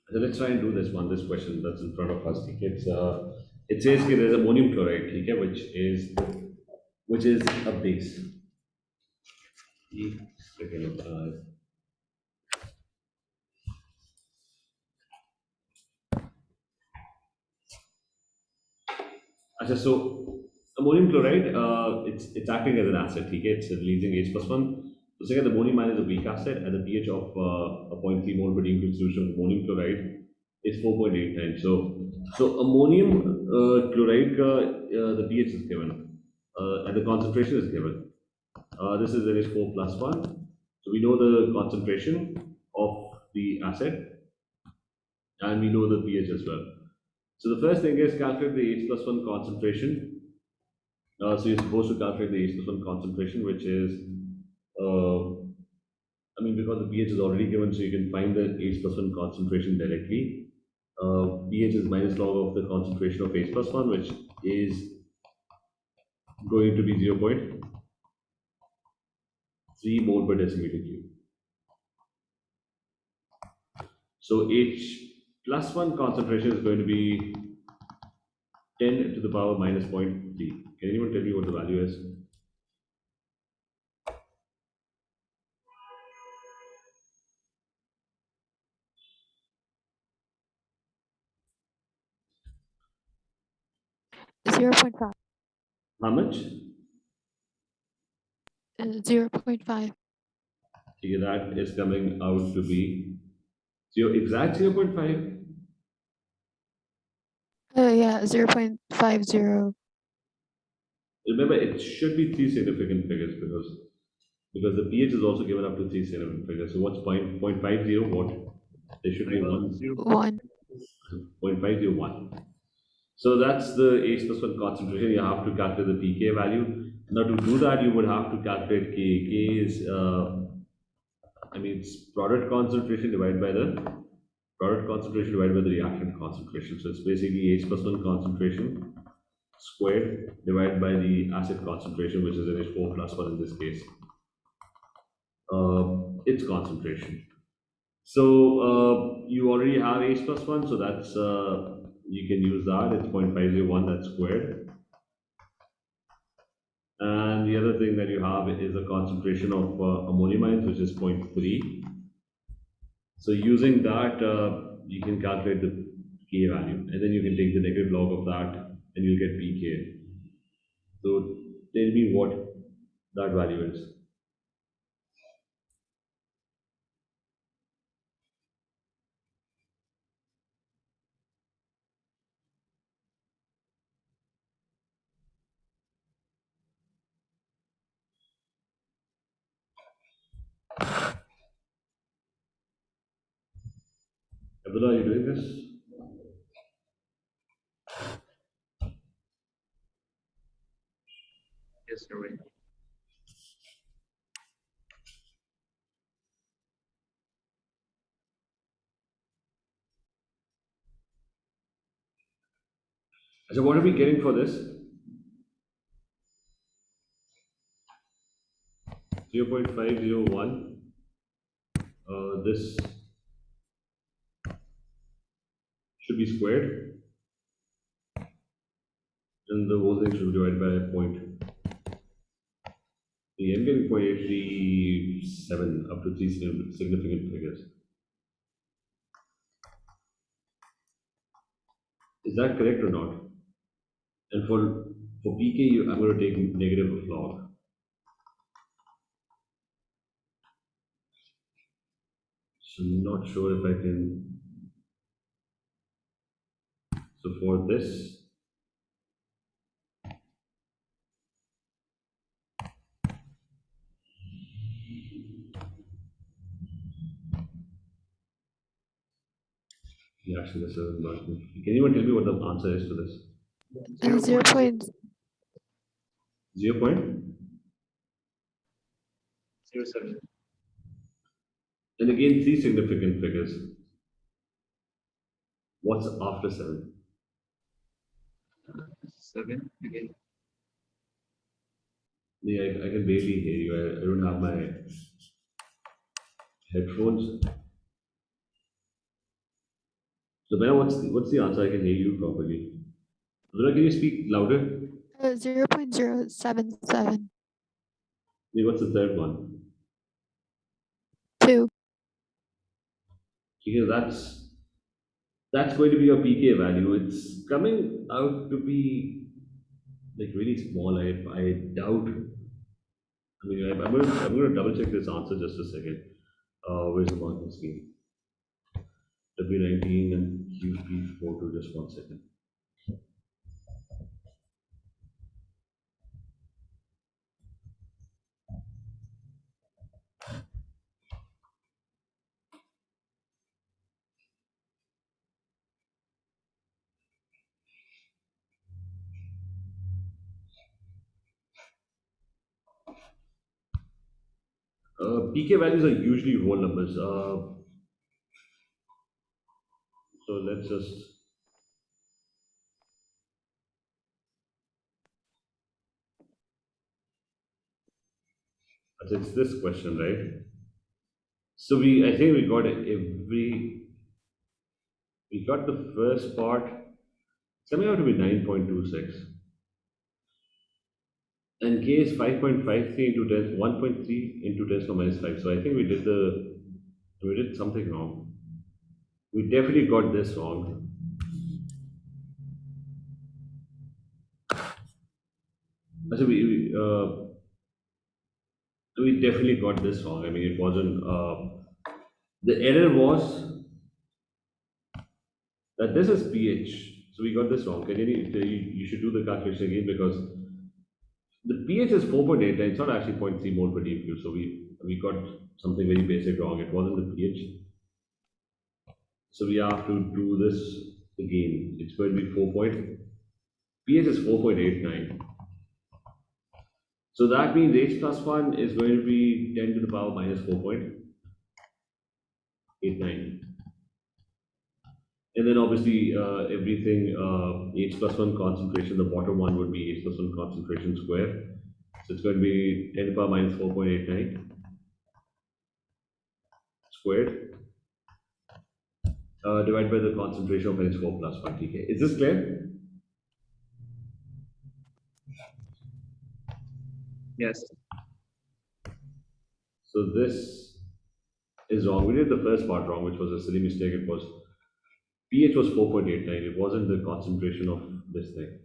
So let's try and do this question that's in front of us. Okay? It says here there's ammonium chloride, okay, which is a base. Okay, so ammonium chloride, it's acting as an acid. Okay? It's releasing H plus one. So second, the ammonium ion is a weak acid at the pH of a 0.3 mole per liquid solution of ammonium chloride is 4.89. So ammonium chloride, the pH is given and the concentration is given. This is NH4 plus 1. So we know the concentration of the acid and we know the pH as well. So the first thing is calculate the H plus 1 concentration. So you're supposed to calculate the H plus 1 concentration, which is, because the pH is already given, so you can find the H plus 1 concentration directly. pH is minus log of the concentration of H plus 1, which is going to be 0.3 mole per decimeter cube. So H plus 1 concentration is going to be 10 to the power minus 0.3. Can anyone tell me what the value is? Zero point 0.5. How much? 0.5. Okay, that is coming out to be exact 0.5. Yeah, 0.50. Remember, it should be three significant figures because the pH is also given up to three significant figures. So what's 0.50? What? There should be 1. 0.501. So that's the H plus 1 concentration. You have to calculate the pK value. Now to do that, you would have to calculate K. K is, it's product concentration divided by the reactant concentration. So it's basically H plus 1 concentration squared divided by the acid concentration, which is NH4 plus 1 in this case. Its concentration. So you already have H plus 1, so that's you can use that. It's 0.501, that's squared. And the other thing that you have is a concentration of ammonium ions, which is 0.3. So using that, you can calculate the K value, and then you can take the negative log of that, and you'll get pK. So tell me what that value is. Abdullah, are you doing this? Yes, you're right. So what are we getting for this? 0.501. This should be squared, and the whole thing should be divided by a point. I'm getting 0.837 up to three significant figures. Is that correct or not? And for pK, I'm going to take negative of log. So I'm not sure if I can. So for this, yeah, actually, this is not. Can anyone tell me what the answer is to this? 0. 0.07. And again, three significant figures. What's after 7? 7 again. Yeah, I can barely hear you. I don't have my headphones. So Bella, what's the answer? I can hear you properly. Abdullah, can you speak louder? 0.077. What's the third one? 2. Because that's going to be your PK value. It's coming out to be like really small. I doubt. I mean, I'm going to double check this answer just a second. Where's the marking scheme? W19 and QP42. Just 1 second. PK values are usually whole numbers. So let's just. It's this question, right? So I think we got the first part. It's coming out to be 9.26. And K is 5.53 into 10, 1.3 into 10 to the minus 5. So I think we did something wrong. We definitely got this wrong. So we definitely got this wrong. I mean, it wasn't, the error was that this is pH. So we got this wrong. You should do the calculation again because the pH is 4.8. It's not actually zero point 0.3 mole per dm. So we got something very basic wrong. It wasn't the pH. So we have to do this again. It's going to be 4 point. pH is 4.89. So that means H plus 1 is going to be 10 to the power minus 4.89. And then obviously everything H plus 1 concentration, the bottom one would be H plus 1 concentration square. So it's going to be 10 to the power minus 4.89 squared divided by the concentration of NH4 plus 1 TK. Is this clear? Yes. So this is wrong. We did the first part wrong, which was a silly mistake. It was pH was 4.89. It wasn't the concentration of this thing.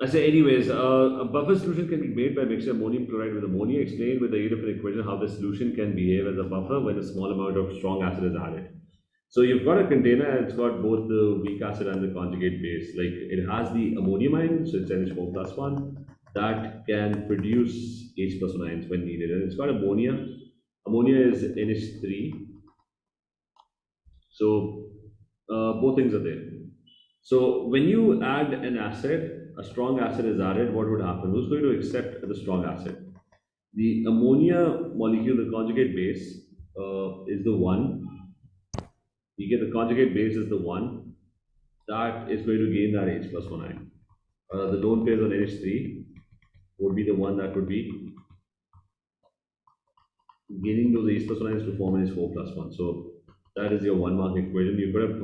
I say, anyways, a buffer solution can be made by mixing ammonium chloride with ammonia. Explain with the aid of an equation how the solution can behave as a buffer when a small amount of strong acid is added. So you've got a container and it's got both the weak acid and the conjugate base. Like it has the ammonium ion, so it's NH4 plus 1, that can produce H plus 1 ions when needed. And it's got ammonia. Ammonia is NH3. So both things are there. So when you add an acid, a strong acid is added, what would happen? Who's going to accept the strong acid? The ammonia molecule, the conjugate base, is the one. You get the conjugate base is the one that is going to gain that H plus 1 ion. The lone pairs on NH3 would be the one that would be gaining those H plus 1 ions to form NH4 plus 1. So that is your one mark equation. You could have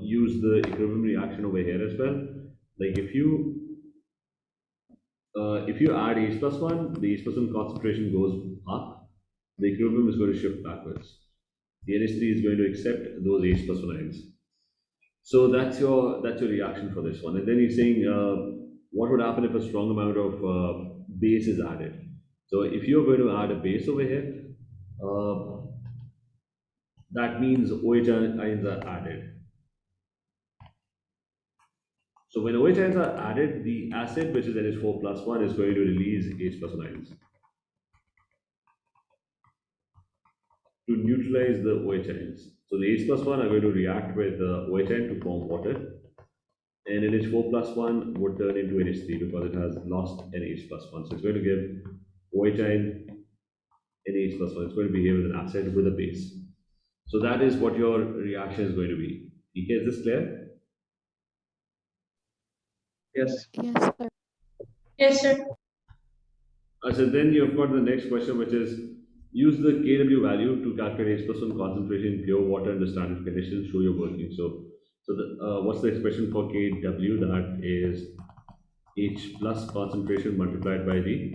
used the equilibrium reaction over here as well. Like if you add H plus 1, the H plus 1 concentration goes up, the equilibrium is going to shift backwards. The NH3 is going to accept those H plus 1 ions. So that's your reaction for this one. And then he's saying what would happen if a strong amount of base is added. So if you're going to add a base over here, that means OH ions are added. So when OH ions are added, the acid, which is NH4 plus 1, is going to release H plus 1 ions to neutralize the OH ions. So the H plus 1 are going to react with the OH ion to form water. And NH4 plus 1 would turn into NH3 because it has lost NH plus 1. So it's going to give OH ion NH plus 1. It's going to behave as an acid with a base. So that is what your reaction is going to be. Okay, is this clear? Yes. Yes, sir. Yes, sir. So then you've got the next question, which is Use the Kw value to calculate H+1 concentration in pure water under standard conditions. Show your working. What's the expression for Kw? That is H plus concentration multiplied by the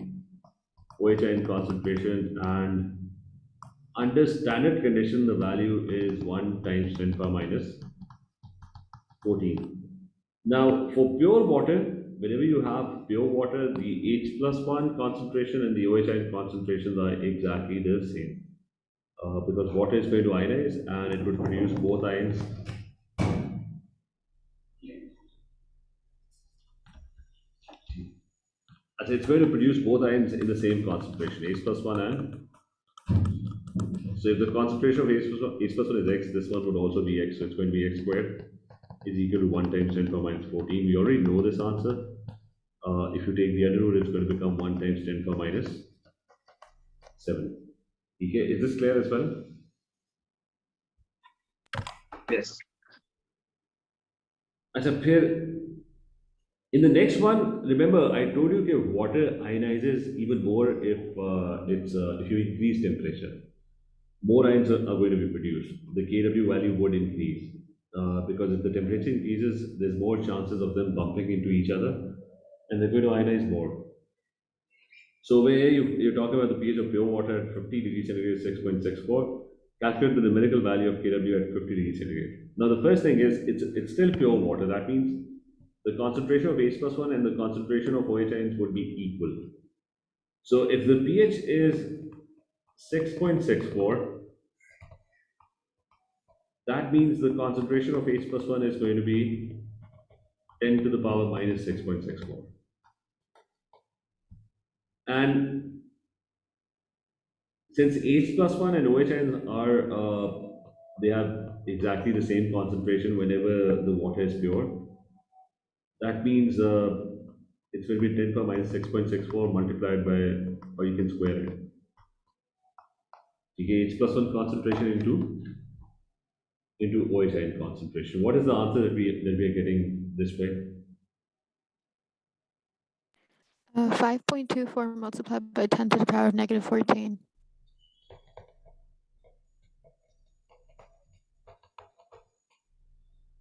OH ion concentration, and under standard condition, the value is 1 times 10 power minus 14. Now, for pure water, whenever you have pure water, the H+1 concentration and the OH ion concentrations are exactly the same. Because water is going to ionize and it would produce both ions. As it's going to produce both ions in the same concentration, H+1 and. So if the concentration of H+1 is X, this one would also be X. So it's going to be X squared is equal to 1 times 10 power minus 14. We already know this answer. If you take the under root, it's going to become 1 times 10 power minus 7. Okay, is this clear as well? Yes. As a pair, in the next one, remember I told you that water ionizes even more if you increase temperature. More ions are going to be produced. The Kw value would increase because if the temperature increases, there's more chances of them bumping into each other, and they're going to ionize more. So where you're talking about the pH of pure water at 50 degrees centigrade, 6.64. Calculate the numerical value of Kw at 50 degrees centigrade. Now the first thing is it's still pure water. That means the concentration of H+1 and the concentration of OH ions would be equal. So if the pH is 6.64, that means the concentration of H+1 is going to be 10 to the power minus 6.64. And since H+1 and OH ions are, they have exactly the same concentration whenever the water is pure, that means it's going to be 10 power minus 6.64 multiplied by, or you can square it. You get H+1 concentration into OH ion concentration. What is the answer that we are getting this way? 5.24 multiplied by 10 to the power of negative 14.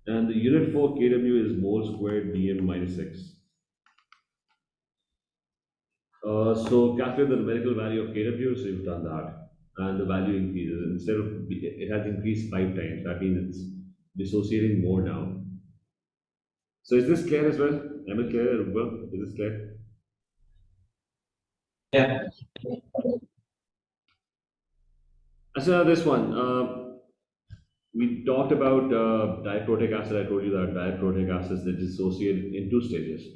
And the unit for Kw is mole squared dm minus 6. So calculate the numerical value of Kw, so you've done that. And the value increases. Instead of, it has increased 5 times. That means it's dissociating more now. So is this clear as well? Am I clear, Rupa? Is this clear? Yeah. So this one, we talked about diprotic acid. I told you that diprotic acids they dissociate in 2 stages.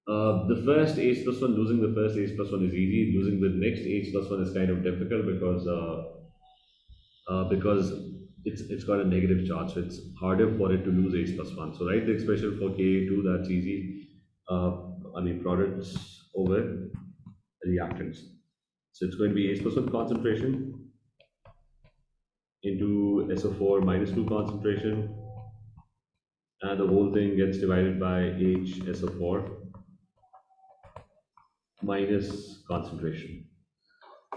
The first H+1, losing the first H+1 is easy. Losing the next H+1 is kind of difficult because it's got a negative charge, so it's harder for it to lose H+1. So write the expression for Ka2, that's easy. Products over reactants. So it's going to be H+1 concentration into SO4 minus 2 concentration, and the whole thing gets divided by HSO4 minus concentration.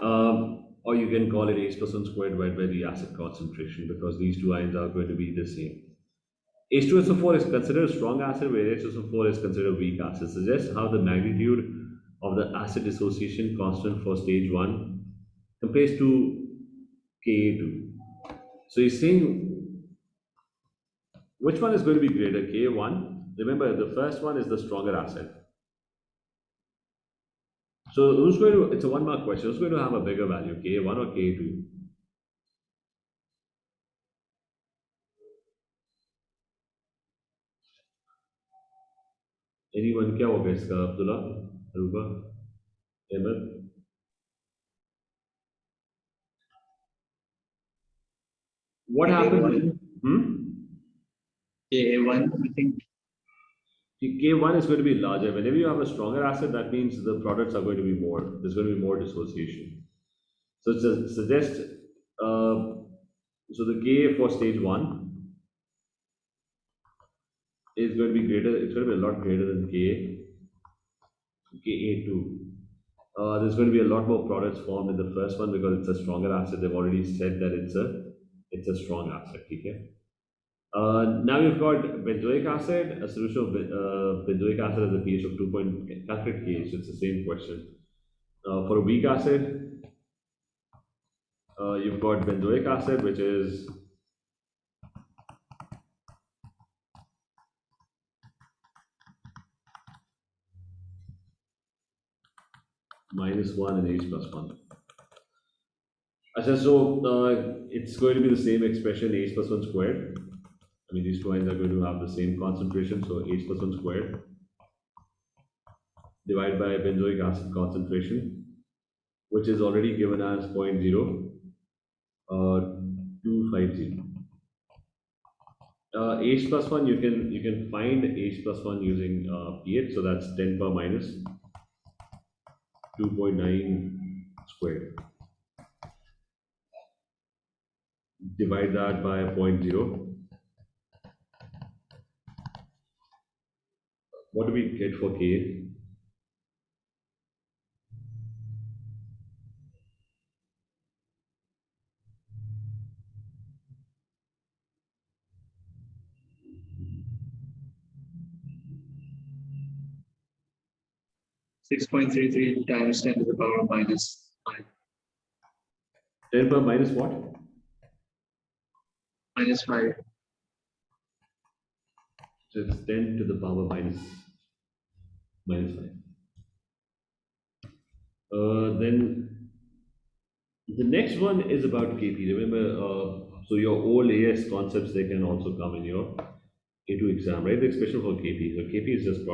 Or you can call it H+1 squared divided by the acid concentration, because these two ions are going to be the same. H2SO4 is considered a strong acid, where HSO4 is considered a weak acid. Suggests how the magnitude of the acid dissociation constant for stage 1 compares to Ka2. So he's saying which one is going to be greater, Ka1? Remember, the first one is the stronger acid. So who's going to, it's a 1 mark question, who's going to have a bigger value, Ka1 or Ka2? Anyone, क्या होगा इसका, Abdullah, रूबा, Ahmad? What happens? Ka1, I think. K1 is going to be larger. Whenever you have a stronger acid, that means the products are going to be more. There's going to be more dissociation. So it suggests, so the Ka for stage 1 is going to be greater, it's going to be a lot greater than Ka2. There's going to be a lot more products formed in the first one because it's a stronger acid. They've already said that it's a strong acid. Okay. Now you've got benzoic acid. A solution of benzoic acid has a pH of 2 point. Calculate pH. It's the same question. For a weak acid, you've got benzoic acid, which is -1 and H plus 1. So it's going to be the same expression H plus 1 squared. I mean, these two ions are going to have the same concentration, so H plus 1 squared divided by benzoic acid concentration, which is already given as 0.0250. H plus 1, you can find H plus 1 using pH, so that's 10 power minus 2.9 squared. Divide that by 0.0. What do we get for K? 6.33 times 10 to the power of minus 5. 10 power minus what? Minus 5. So it's 10 to the power minus 5. Then the next one is about Kp. Remember, so your old AS concepts, they can also come in your A2 exam, right? The expression for Kp. So Kp is just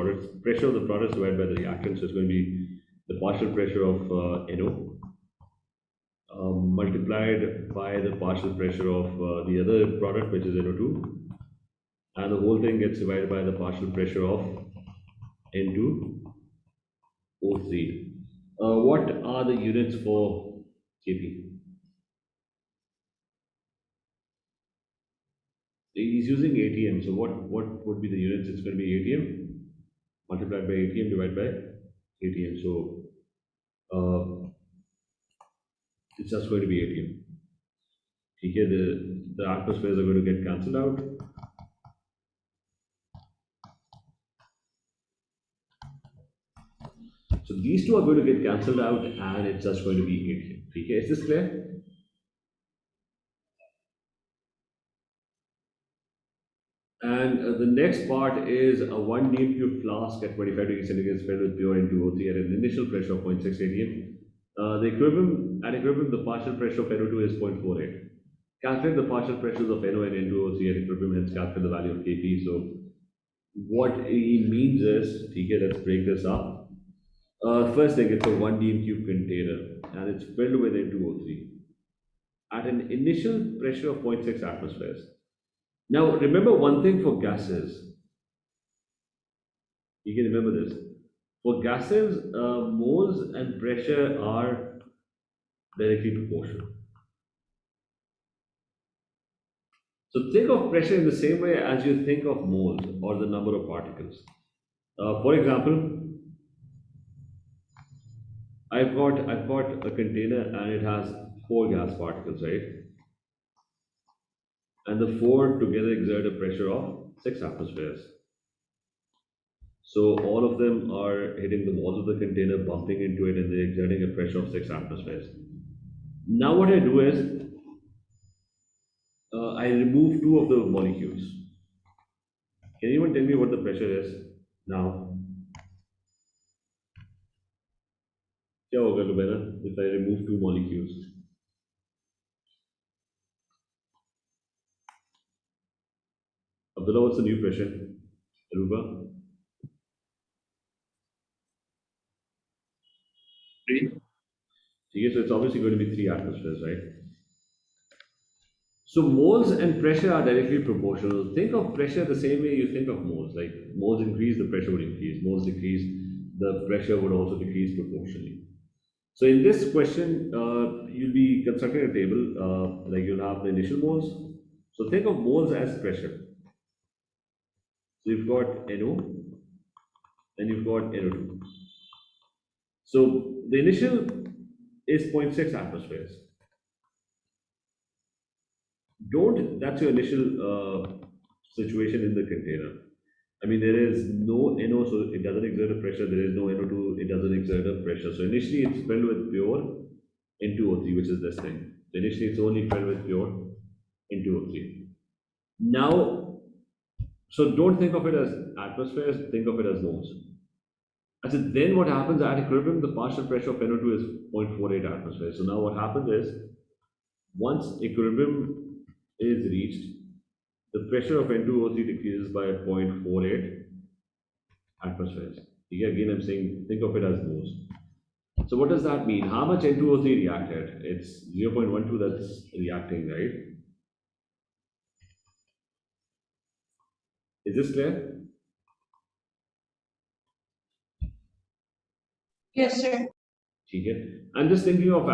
pressure of the products divided by the reactant. So it's going to be the partial pressure of NO multiplied by the partial pressure of the other product, which is NO2. And the whole thing gets divided by the partial pressure of N2O3. What are the units for Kp? He's using ATM, so what would be the units? It's going to be ATM multiplied by ATM divided by ATM. So it's just going to be ATM. Okay, the atmospheres are going to get cancelled out. So these two are going to get cancelled out, and it's just going to be ATM. Okay, is this clear? And the next part is a 1 dm³ flask at 25 degrees centigrade filled with pure N2O3 at an initial pressure of 0.6 atm. At equilibrium, the partial pressure of NO2 is 0.48. Calculate the partial pressures of NO and N2O3 at equilibrium, hence calculate the value of Kp. So what he means is, okay, let's break this up. First thing, it's a 1 dm³ container and it's filled with N2O3 at an initial pressure of 0.6 atmospheres. Now, remember one thing for gases. You can remember this. For gases, moles and pressure are directly proportional. So think of pressure in the same way as you think of moles or the number of particles. For example, I've got a container and it has 4 gas particles, right? And the 4 together exert a pressure of 6 atmospheres. So all of them are hitting the walls of the container, bumping into it, and they're exerting a pressure of 6 atmospheres. Now what I do is, I remove 2 of the molecules. Can anyone tell me what the pressure is now? क्या होगा Lubena if I remove 2 molecules? Abdullah, what's the new pressure? Aruba? 3. Okay, so it's obviously going to be 3 atmospheres, right? So moles and pressure are directly proportional. Think of pressure the same way you think of moles. Like moles increase, the pressure would increase. Moles decrease, the pressure would also decrease proportionally. So in this question, you'll be constructing a table, like you'll have the initial moles. So think of moles as pressure. So you've got NO and you've got NO2. So the initial is 0.6 atmospheres. That's your initial situation in the container. I mean, there is no NO, so it doesn't exert a pressure. There is no NO2, it doesn't exert a pressure. So initially it's filled with pure N2O3, which is this thing. So initially it's only filled with pure N2O3. Now, so don't think of it as atmospheres, think of it as moles. I said, then what happens at equilibrium, the partial pressure of NO2 is 0.48 atmospheres. So now what happens is, once equilibrium is reached, the pressure of N2O3 decreases by 0.48 atmospheres. Again, I'm saying, think of it as moles. So what does that mean? How much N2O3 reacted? It's 0.12 that's reacting, right? Is this clear? Yes, sir. Okay. I'm just thinking of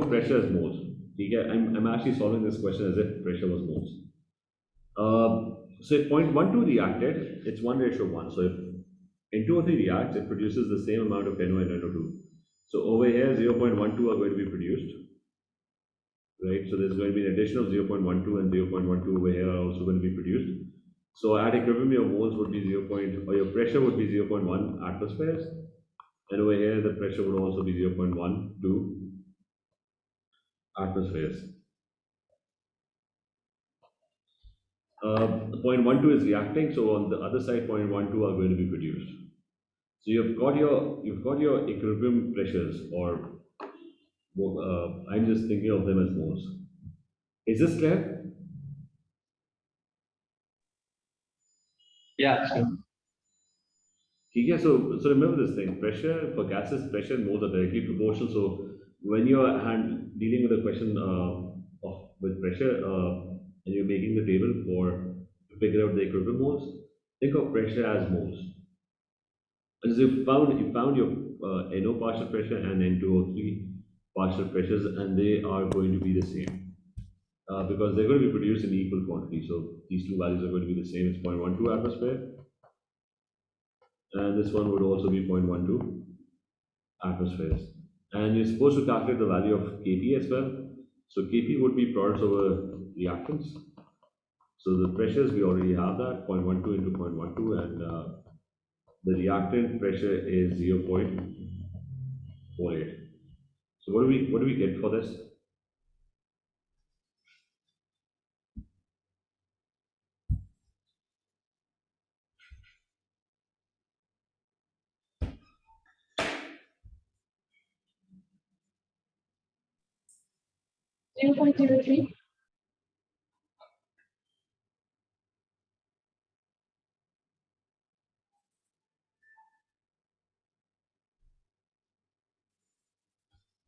pressure as moles. Okay. I'm actually solving this question as if pressure was moles. So if 0.12 reacted, it's 1:1. So if N2O3 reacts, it produces the same amount of NO and NO2. So over here, 0.12 are going to be produced, right? So there's going to be an addition of 0.12 and 0.12 over here are also going to be produced. So at equilibrium, your moles would be or your pressure would be 0.1 atmospheres. And over here, the pressure would also be 0.12 atmospheres. 0.12 is reacting, so on the other side, 0.12 are going to be produced. So you've got your equilibrium pressures, or I'm just thinking of them as moles. Is this clear? Yeah, sure. Okay, so remember this thing: pressure for gases, pressure and moles are directly proportional. So when you're dealing with a question with pressure, and you're making the table to figure out the equilibrium moles, think of pressure as moles. And so you found your NO partial pressure and N2O3 partial pressures, and they are going to be the same because they're going to be produced in equal quantity. So these two values are going to be the same. It's 0.12 atmosphere, and this one would also be 0.12 atmospheres. And you're supposed to calculate the value of Kp as well. So Kp would be products over reactants. So the pressures, we already have that, 0.12 into 0.12, and the reactant pressure is 0.48. So what do we get for this? Zero point zero three.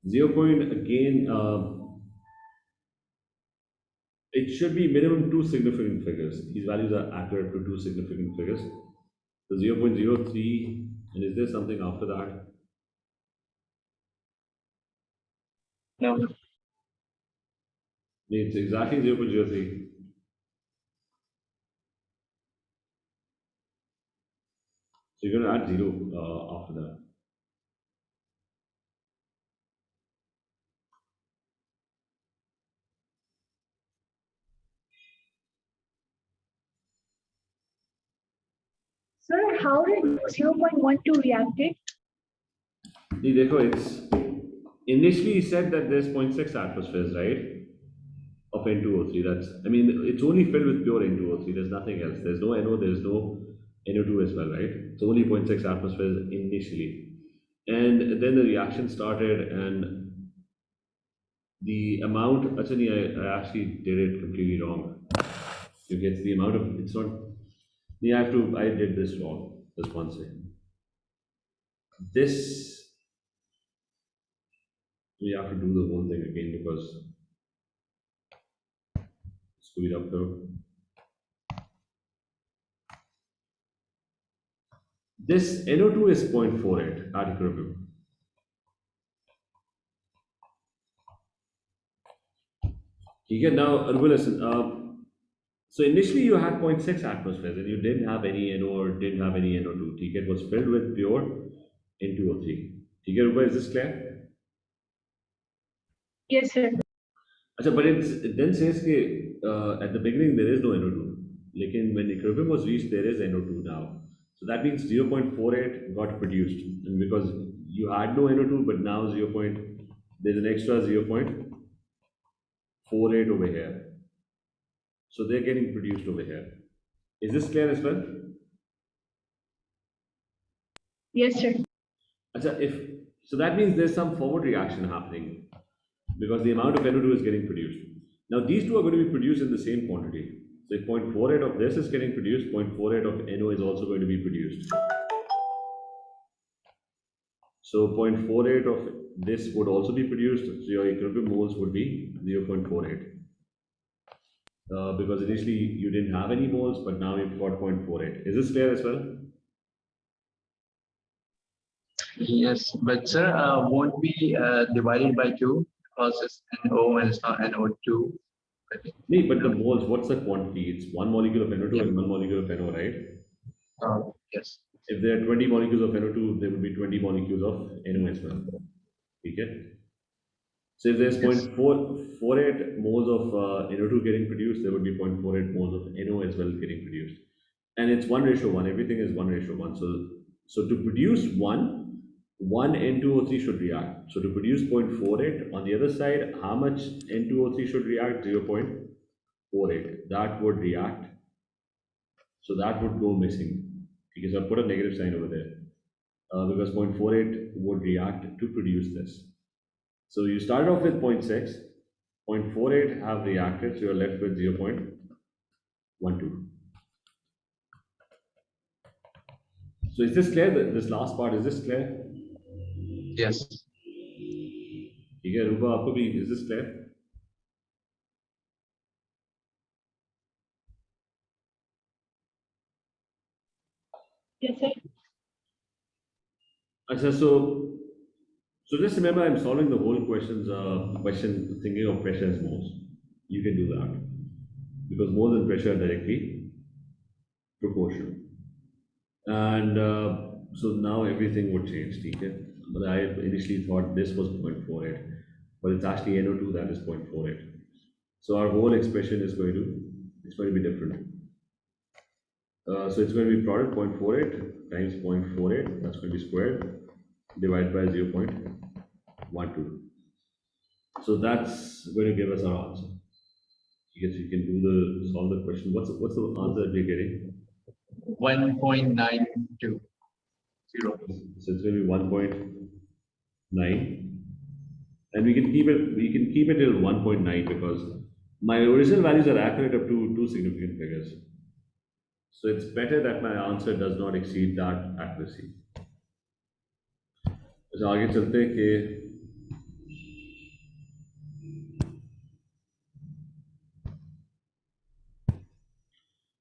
0. Again, it should be minimum two significant figures. These values are accurate to two significant figures. So 0.03, and is there something after that? No. It's exactly 0.03. So you're going to add 0 after that. Sir, how did 0.12 reacted? It's initially he said that there's 0.6 atmospheres, right? Of N2O3. It's only filled with pure N2O3. There's nothing else. There's no NO, there's no NO2 as well, right? It's only 0.6 atmospheres initially. And then the reaction started, and the amount, actually, I actually did it completely wrong. You get the amount of, it's not, I did this wrong. Just one second. This, we have to do the whole thing again because screw it up though. This NO2 is 0.48 at equilibrium. You get now, listen, so initially you had 0.6 atmospheres and you didn't have any NO or didn't have any NO2. It was filled with pure N2O3. ठीक है रूपा, is this clear? Yes, sir. अच्छा, but it then says that at the beginning there is no NO2. Lekin when equilibrium was reached, there is NO2 now. So that means 0.48 got produced. And because you had no NO2, but now there's an extra 0.48 over here. So they're getting produced over here. Is this clear as well? Yes, sir. Achha, so that means there's some forward reaction happening because the amount of NO2 is getting produced. Now these two are going to be produced in the same quantity. So if 0.48 of this is getting produced, 0.48 of NO is also going to be produced. So 0.48 of this would also be produced. So your equilibrium moles would be 0.48. Because initially you didn't have any moles, but now you've got 0.48. Is this clear as well? Yes, but sir, won't be divided by 2 because it's NO and it's not NO2. No, but the moles, what's the quantity? It's one molecule of NO2 Yeah. and one molecule of NO, right? Yes. If there are 20 molecules of NO2, there would be 20 molecules of NO as well. Okay? So if there's Yes. 0.48 moles of NO2 getting produced, there would be 0.48 moles of NO as well getting produced. And it's 1:1. Everything is 1:1. So to produce one N2O3 should react. So to produce 0.48, on the other side, how much N2O3 should react? 0.48. That would react. So that would go missing. Because I put a negative sign over there. Because 0.48 would react to produce this. So you started off with 0.6, 0.48 have reacted, so you're left with 0.12. So is this clear? This last part, is this clear? Yes. ठीक है रूपा, आपको भी is this clear? Yes, sir. अच्छा, so just remember, I'm solving the whole question thinking of pressure as moles. You can do that because moles and pressure are directly proportional. And so now everything would change, okay? But I initially thought this was 0.48, but it's actually NO2 that is 0.48. So our whole expression is going to be different. So it's going to be product 0.48 times 0.48, that's going to be squared, divided by 0.12. So that's going to give us our answer. Yes, you can solve the question. What's the answer that we're getting? 1.920. So it's going to be 1.9, and we can keep it till 1.9 because my original values are accurate up to two significant figures. So it's better that my answer does not exceed that accuracy. So आगे चलते हैं कि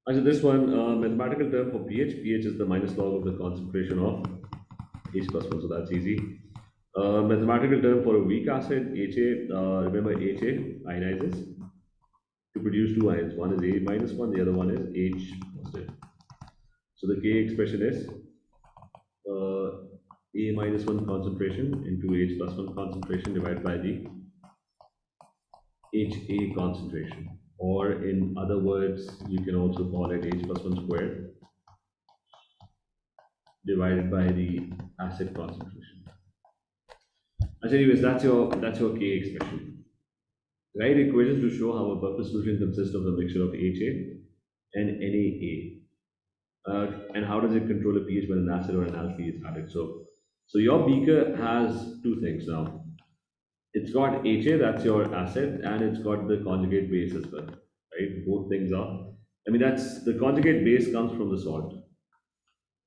अच्छा, this one mathematical term for pH. pH is the minus log of the concentration of H plus 1, so that's easy. Mathematical term for a weak acid, HA, remember HA ionizes to produce two ions. One is A minus 1, the other one is H positive. So the K expression is A minus 1 concentration into H plus 1 concentration divided by the HA concentration. Or in other words, you can also call it H plus 1 squared divided by the acid concentration. Anyways, that's your K expression. Write equations to show how a purpose solution consists of a mixture of HA and NaA. And how does it control a pH when an acid or an alkali is added? So your beaker has two things now. It's got HA, that's your acid, and it's got the conjugate base as well, right? Both things are. The conjugate base comes from the salt.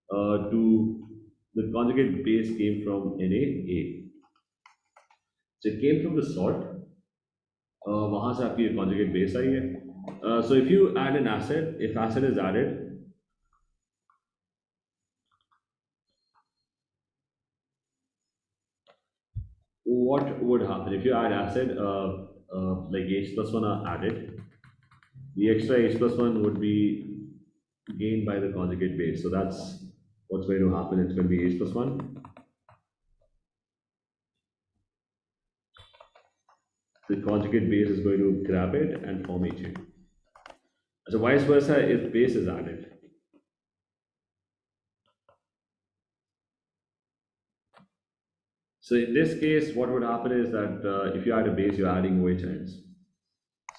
The conjugate base came from NaA. So it came from the salt. वहाँ से आपकी conjugate base आई है. So if you add an acid, if acid is added, what would happen if you add acid? Like H plus 1 are added, the extra H plus 1 would be gained by the conjugate base. So that's what's going to happen. It's going to be H plus 1 the conjugate base is going to grab it and form HA. So vice versa if base is added. So in this case, what would happen is that if you add a base, you're adding OH ions.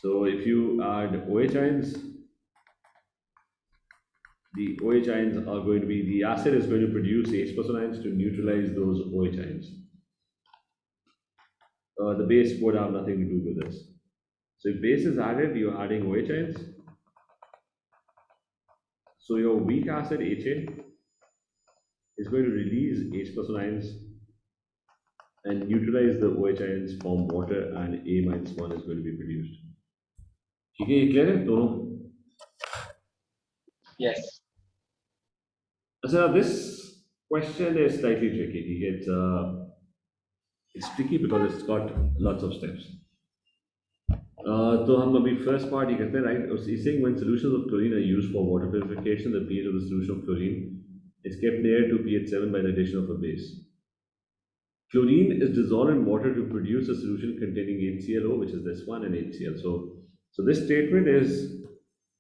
So if you add OH ions, the OH ions are going to be, the acid is going to produce H plus ions to neutralize those OH ions. The base would have nothing to do with this. So if base is added, you're adding OH ions. So your weak acid HA is going to release H plus ions and neutralize the OH ions, form water, and A minus 1 is going to be produced. ठीक है, ये clear है दोनों? Yes. So this question is slightly tricky. It's tricky because it's got lots of steps. तो हम अभी first part ही करते हैं, right? It's saying when solutions of chlorine are used for water purification, the pH of the solution of chlorine is kept near to pH 7 by the addition of a base. Chlorine is dissolved in water to produce a solution containing HClO, which is this one, and HCl. So this statement is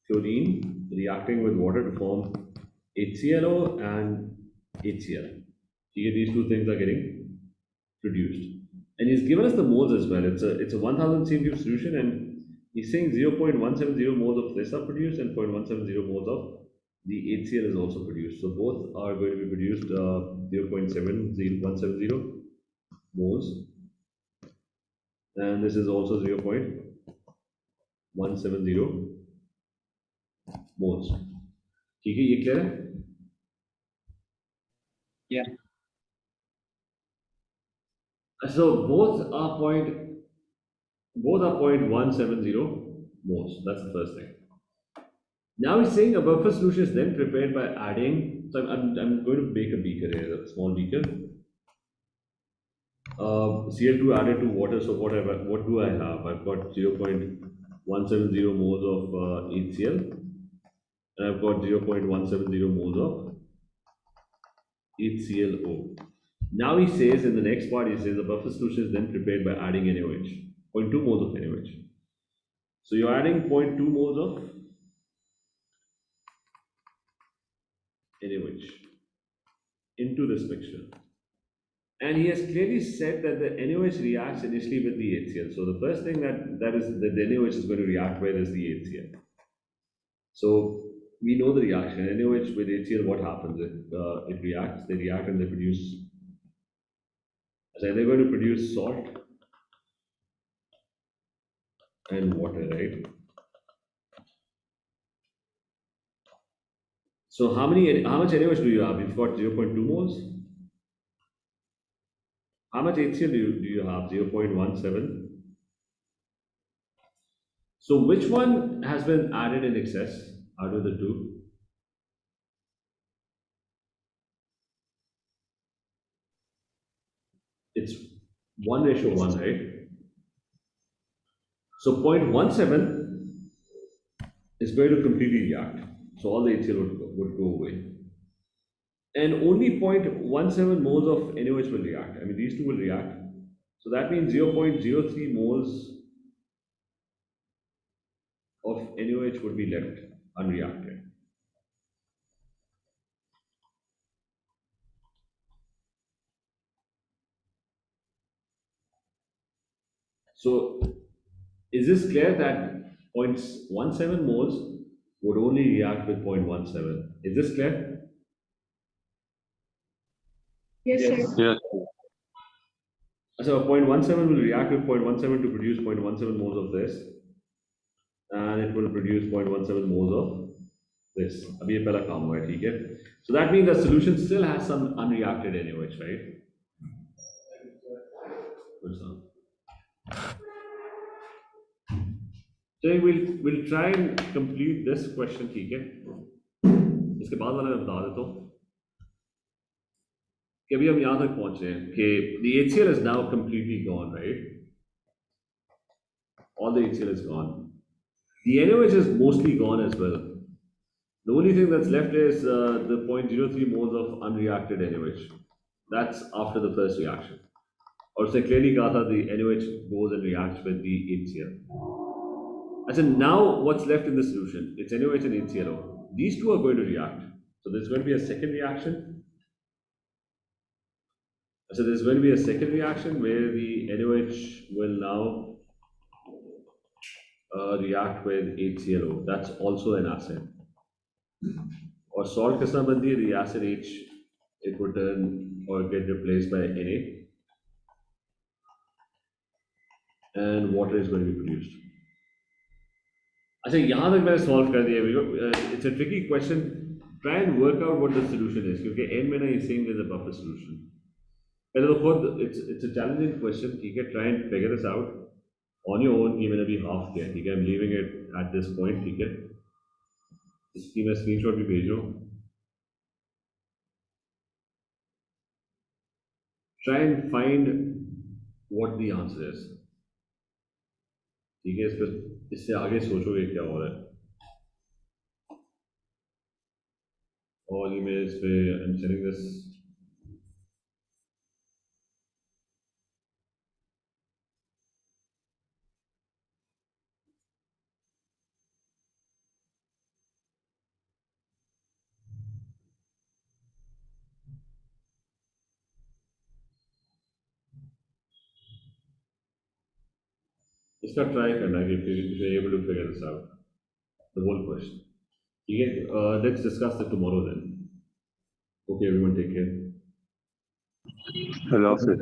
chlorine reacting with water to form HClO and HCl. These two things are getting produced. And he's given us the moles as well. It's a 1000 cm3 solution, and he's saying 0.170 moles of this are produced and 0.170 moles of the HCl is also produced. So both are going to be produced 0.170 moles, and this is also 0.170 moles. ठीक है, ये clear है? Yeah. So both are 0.170 moles. That's the first thing. Now he's saying a buffer solution is then prepared by adding. So I'm going to make a beaker here, a small beaker. Cl2 added to water. So what do I have? I've got 0.170 moles of HCl, and I've got 0.170 moles of HClO. Now he says in the next part, he says the buffer solution is then prepared by adding NaOH, 0.2 moles of NaOH. So you're adding 0.2 moles of NaOH into this mixture. And he has clearly said that the NaOH reacts initially with the HCl. So the first thing that the NaOH is going to react with is the HCl. So we know the reaction. NaOH with HCl, what happens? It reacts, they react and they produce. So they're going to produce salt and water, right? So how much NaOH do you have? You've got 0.2 moles. How much HCl do you have? 0.17. So which one has been added in excess out of the two? It's 1:1, right? So 0.17 is going to completely react. So all the HCl would go away. And only 0.17 moles of NaOH will react. I mean, these two will react. So that means 0.03 moles of NaOH would be left unreacted. So is this clear that 0.17 moles would only react with 0.17? Is this clear? Yes, Yes. sir. Yes. So 0.17 will react with 0.17 to produce 0.17 moles of this, and it will produce 0.17 moles of this. अभी ये पहला काम हुआ है, ठीक है? So that means the solution still has some unreacted NaOH, right? What's up? So we'll try and complete this question, ठीक है? इसके बाद वाला मैं बता देता हूँ कि अभी हम यहाँ तक पहुँच रहे हैं कि the HCl is now completely gone, right? All the HCl is gone. The NaOH is mostly gone as well. The only thing that's left is the 0.03 moles of unreacted NaOH. That's after the first reaction. और उसने clearly कहा था the NOH goes and reacts with the HCl. I said now what's left in the solution? It's NOH and HClO. These two are going to react. So there's going to be a second reaction. So there's going to be a second reaction where the NOH will now react with HClO. That's also an acid. Or salt किस तरह बनती है? The acid H, it would turn or get replaced by Na, and water is going to be produced. अच्छा यहाँ तक मैंने solve कर दिया. It's a tricky question. Try and work out what the solution is क्योंकि end में ना he's saying there's a buffer solution. पहले तो खुद it's a challenging question. ठीक है, try and figure this out on your own. ये मैंने अभी half किया. ठीक है, I'm leaving it at this point. ठीक है, इसकी मैं screenshot भी भेज रहा हूँ. Try and find what the answer is. ठीक है, इस पर इससे आगे सोचोगे क्या हो रहा है. All emails पे I'm sending this. इसका ट्राई करना कि if you're able to figure this out, the whole question. ठीक है, let's discuss it tomorrow then. Okay, everyone, take care. I lost it.